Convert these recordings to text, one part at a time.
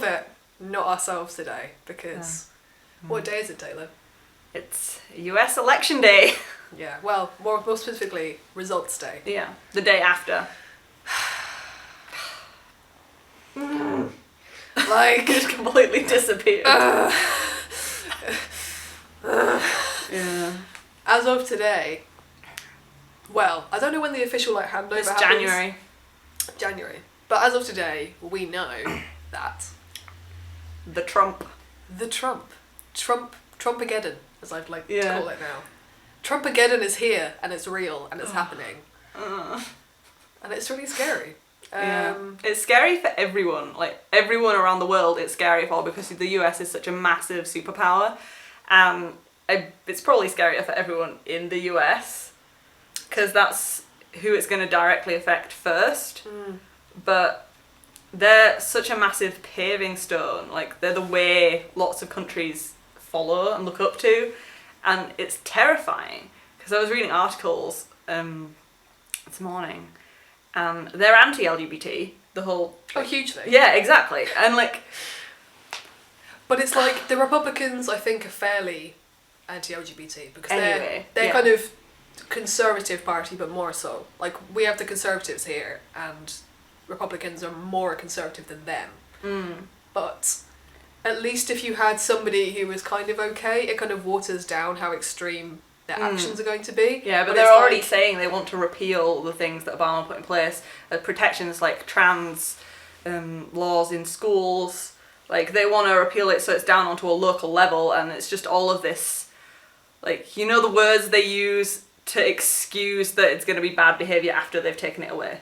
it, not ourselves today, because what day is it, Taylor? It's US election day. Yeah, well, more specifically, results day. Yeah, the day after. Like, Just completely disappeared. yeah. As of today, well, I don't know when the official handover it's happens. January. But as of today, we know that the Trumpageddon, Trumpageddon, as I'd like to call it now. Trumpageddon is here, and it's real, and it's happening. And it's really scary. It's scary for everyone. Like, everyone around the world it's scary for, because the US is such a massive superpower. And it's probably scarier for everyone in the US, because that's who it's going to directly affect first. But they're such a massive paving stone. Like, they're the way lots of countries follow and look up to. And it's terrifying, because I was reading articles this morning, and they're anti-LGBT, the whole... hugely. Yeah, exactly. And, like... But it's like, the Republicans, I think, are fairly anti-LGBT, because they're kind of conservative party, but more so. Like, we have the conservatives here, and Republicans are more conservative than them. But... at least if you had somebody who was kind of okay, it kind of waters down how extreme their actions are going to be. Yeah, but they're already saying they want to repeal the things that Obama put in place, protections like trans laws in schools. Like, they want to repeal it so it's down onto a local level, and it's just all of this, like, you know, the words they use to excuse that it's going to be bad behaviour after they've taken it away.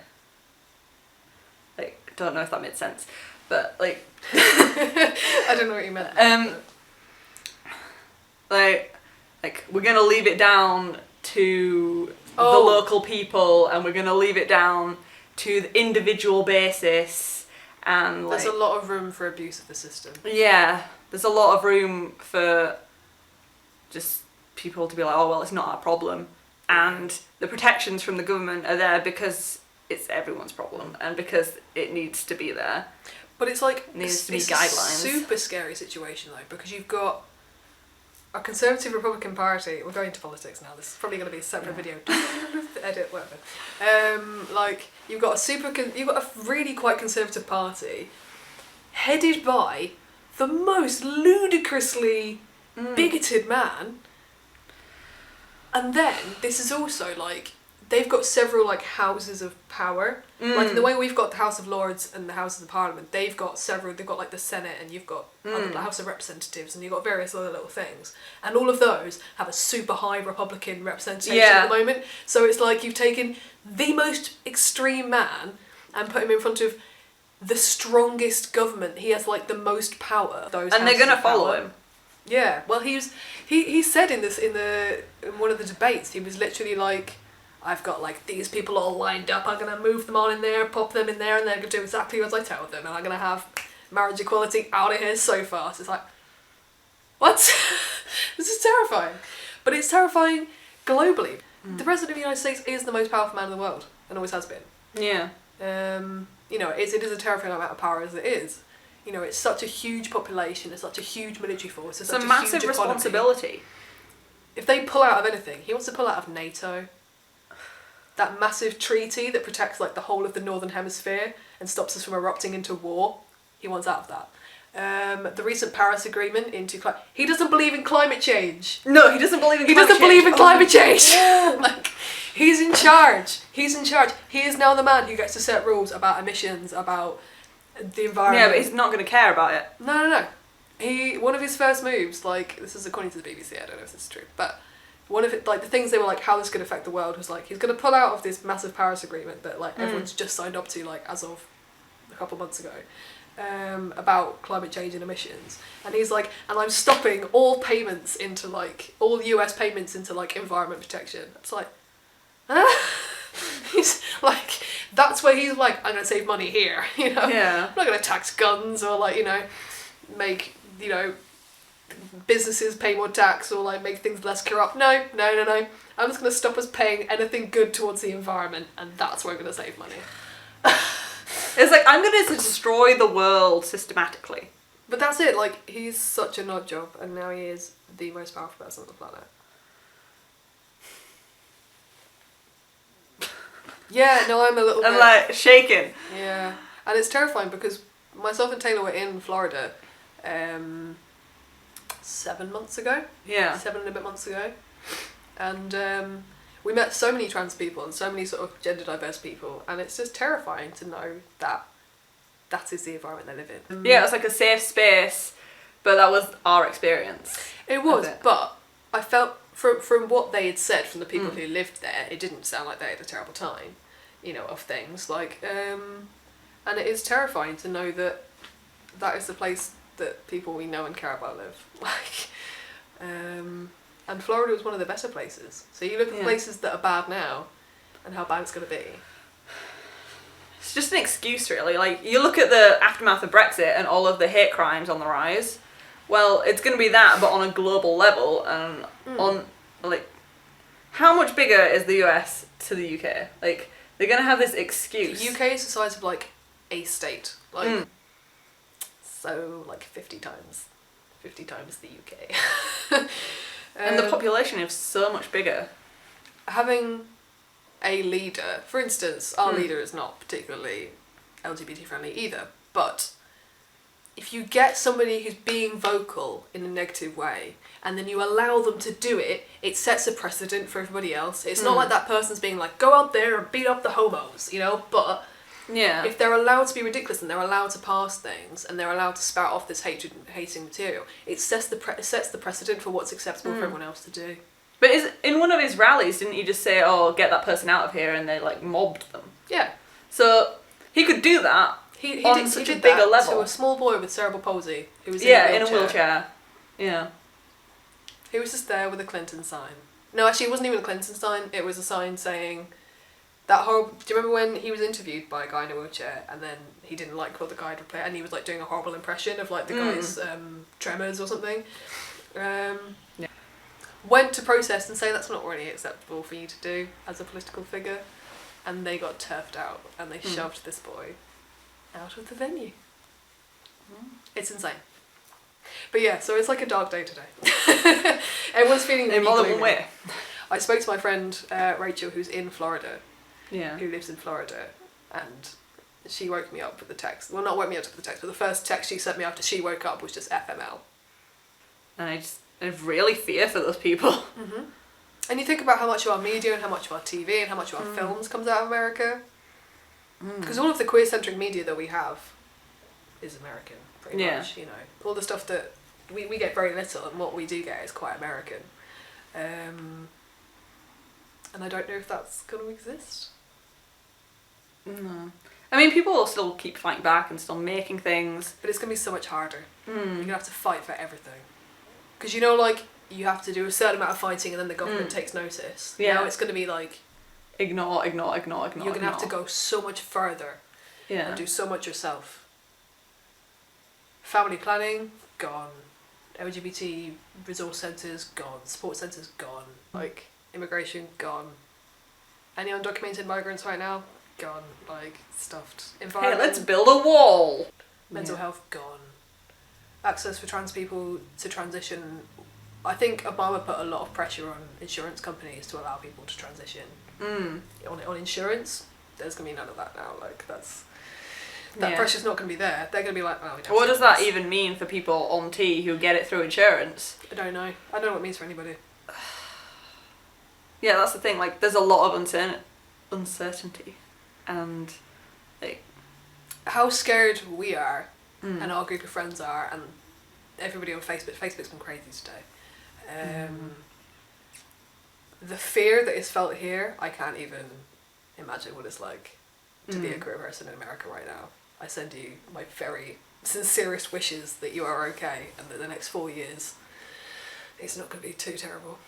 Like, don't know if that made sense, but, like... I don't know what you meant. Like we're gonna leave it down to the local people, and we're gonna leave it down to the individual basis, and there's a lot of room for abuse of the system. Yeah, there's a lot of room for just people to be like, oh well, it's not our problem, and the protections from the government are there because it's everyone's problem and because it needs to be there. But it's like, needs to be guidelines. It's a super scary situation though, because you've got a conservative Republican Party. We're going into politics now. This is probably going to be a separate video. Edit, whatever. Like, you've got a really quite conservative party, headed by the most ludicrously bigoted man. And then this is also like, they've got several like houses of power. Like, in the way we've got the House of Lords and the House of the Parliament, they've got several. They've got like the Senate, and you've got the House of Representatives, and you've got various other little things. And all of those have a super high Republican representation at the moment. So it's like you've taken the most extreme man and put him in front of the strongest government. He has like the most power. And they're gonna follow him. Yeah. Well, he said in one of the debates, he was literally like, I've got like these people all lined up, I'm going to move them all in there, pop them in there, and they're going to do exactly as I tell them, and I'm going to have marriage equality out of here so fast. It's like, what? This is terrifying. But it's terrifying globally. The President of the United States is the most powerful man in the world, and always has been. Yeah. You know, it is a terrifying amount of power as it is. You know, it's such a huge population, it's such a huge military force, it's such a huge massive economy. Responsibility. If they pull out of anything, he wants to pull out of NATO. That massive treaty that protects like the whole of the Northern Hemisphere and stops us from erupting into war, he wants out of that. The recent Paris Agreement he doesn't believe in climate change. No, he doesn't believe in climate change. He doesn't believe in climate change. Like, he's in charge. He's in charge. He is now the man who gets to set rules about emissions, about the environment. Yeah, but he's not going to care about it. No. One of his first moves, like, this is according to the BBC, I don't know if this is true, but one of it, like, the things they were like, how this could affect the world was like, he's going to pull out of this massive Paris Agreement that like everyone's just signed up to, like, as of a couple of months ago, about climate change and emissions. And he's like, and I'm stopping all payments into like, all US payments into like environment protection. It's like, he's like, that's where he's like, I'm going to save money here, you know? Yeah. I'm not going to tax guns or like, you know, make, you know, businesses pay more tax or like make things less corrupt. No. I'm just going to stop us paying anything good towards the environment, and that's where we're going to save money. It's like, I'm going to destroy the world systematically. But that's it, like, he's such a nut job, and now he is the most powerful person on the planet. Yeah, no, I'm a little I'm bit... like, shaking. Yeah, and it's terrifying because myself and Taylor were in Florida 7 months ago. Yeah. 7 and a bit months ago. And we met so many trans people and so many sort of gender diverse people, and it's just terrifying to know that that is the environment they live in. Yeah, it was like a safe space, but that was our experience. It was, but I felt from what they had said from the people who lived there, it didn't sound like they had a terrible time, you know, of things like, and it is terrifying to know that that is the place that people we know and care about live. Like, and Florida was one of the better places. So you look at places that are bad now, and how bad it's going to be. It's just an excuse, really. Like, you look at the aftermath of Brexit and all of the hate crimes on the rise. Well, it's going to be that, but on a global level, and on, like, how much bigger is the US to the UK? Like, they're going to have this excuse. The UK is the size of, like, a state. Like, so, like, 50 times the UK. And the population is so much bigger. Having a leader, for instance, our leader is not particularly LGBT friendly either, but if you get somebody who's being vocal in a negative way and then you allow them to do it, it sets a precedent for everybody else. It's not like that person's being like, go out there and beat up the homos, you know, but if they're allowed to be ridiculous and they're allowed to pass things and they're allowed to spout off this hatred and hating material, it sets the precedent for what's acceptable for everyone else to do. But in one of his rallies, didn't he just say, oh, get that person out of here, and they, like, mobbed them? Yeah. So he could do that He on did such a that bigger level. to a small boy with cerebral palsy who was in a wheelchair. Yeah. He was just there with a Clinton sign. No, actually, it wasn't even a Clinton sign. It was a sign saying that horrible... Do you remember when he was interviewed by a guy in a wheelchair and then he didn't like what the guy had replied and he was like doing a horrible impression of like the guy's tremors or something? Went to protest and say that's not really acceptable for you to do as a political figure, and they got turfed out and they shoved this boy out of the venue. It's insane. But yeah, so it's like a dark day today. Everyone's feeling really in more than gloomy. one way. I spoke to my friend Rachel, who's in Florida, Yeah. who lives in Florida, and she woke me up with the text. Well, not woke me up with the text, but the first text she sent me after she woke up was just FML. And I really fear for those people. And you think about how much of our media and how much of our TV and how much of our films comes out of America. Because all of the queer-centric media that we have is American, pretty much, you know. All the stuff that we get very little, and what we do get is quite American. And I don't know if that's going to exist. No. I mean, people will still keep fighting back and still making things. But it's going to be so much harder. You're going to have to fight for everything. Because, you know, like, you have to do a certain amount of fighting and then the government takes notice. Yeah. Now it's going to be like... Ignore. You're going to have to go so much further. Yeah. And do so much yourself. Family planning, gone. LGBT resource centres, gone. Support centres, gone. Like, immigration, gone. Any undocumented migrants right now? Gone. Like, stuffed. Environment. Hey, let's build a wall. Mental health, gone. Access for trans people to transition. I think Obama put a lot of pressure on insurance companies to allow people to transition. On insurance, there's going to be none of that now. Like, that pressure's not going to be there. They're going to be like, oh, we don't. What does that even mean for people on T who get it through insurance? I don't know. I don't know what it means for anybody. Yeah, that's the thing. Like, there's a lot of uncertainty, and like how scared we are, and our group of friends are, and everybody on Facebook. Facebook's been crazy today. The fear that is felt here, I can't even imagine what it's like to be a queer person in America right now. I send you my very sincerest wishes that you are okay and that the next 4 years it's not going to be too terrible.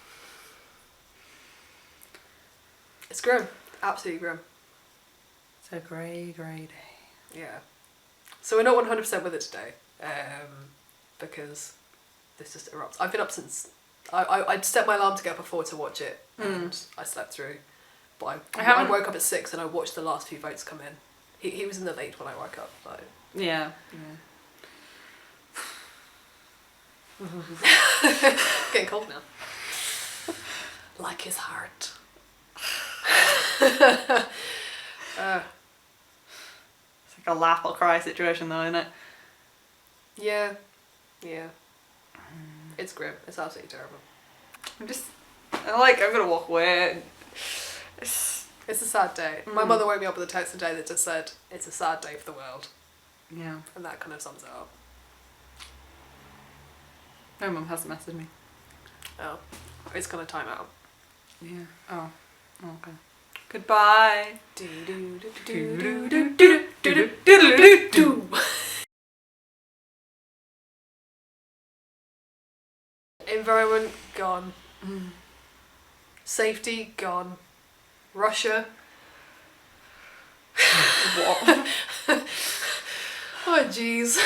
It's grim. Absolutely grim. it's a grey day. Yeah. So we're not 100% with it today, because this just erupts. I've been up since... I'd set my alarm to get up at 4 to watch it, and I slept through. But I woke up at 6 and I watched the last few votes come in. He was in the lead when I woke up, so. Yeah. Getting cold now. Like his heart. It's like a laugh or cry situation though, isn't it? Yeah. It's grim. It's absolutely terrible. I'm gonna walk away. It's a sad day. My mother woke me up with a text today that just said, it's a sad day for the world. Yeah. And that kind of sums it up. My mum hasn't messaged me. Oh. It's gonna time out. Yeah. Oh. Okay. Goodbye. Environment gone. Safety gone. Russia. What? Oh jeez.